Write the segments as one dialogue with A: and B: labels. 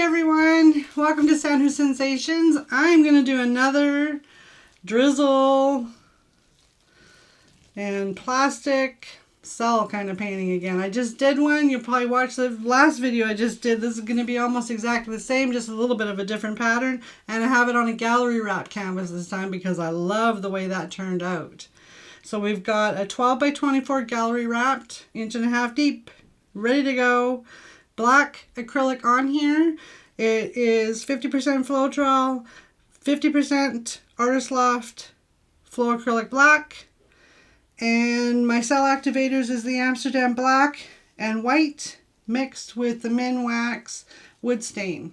A: everyone, welcome to San Sensations. I'm going to do another drizzle and plastic cell kind of painting again. I just did one. You'll probably watch the last video I just did. This is going to be almost exactly the same, just a little bit of a different pattern. And I have it on a gallery wrap canvas this time because I love the way that turned out. So we've got a 12 by 24 gallery wrapped, 1.5 inches deep, ready to go. Black acrylic on here. It is 50% Floetrol, 50% Artist Loft Flow Acrylic Black. And my cell activators is the Amsterdam Black and White mixed with the Minwax Wood Stain.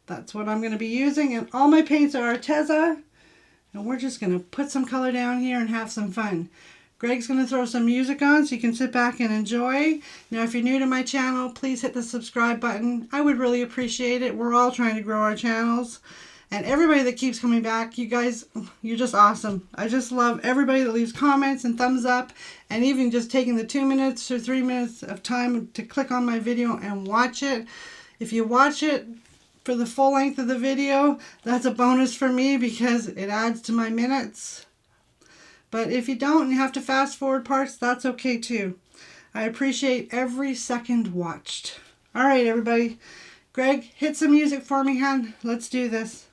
A: That's what I'm going to be using. And all my paints are Arteza. And we're just going to put some color down here and have some fun. Greg's going to throw some music on so you can sit back and enjoy. Now, if you're new to my channel, please hit the subscribe button. I would really appreciate it. We're all trying to grow our channels. And everybody that keeps coming back, you guys, you're just awesome. I just love everybody that leaves comments and thumbs up. And even just taking the 2 minutes or 3 minutes of time to click on my video and watch it. If you watch it for the full length of the video, that's a bonus for me because it adds to my minutes. But if you don't and you have to fast forward parts, that's okay too. I appreciate every second watched. All right, everybody. Greg, hit some music for me, hon. Let's do this.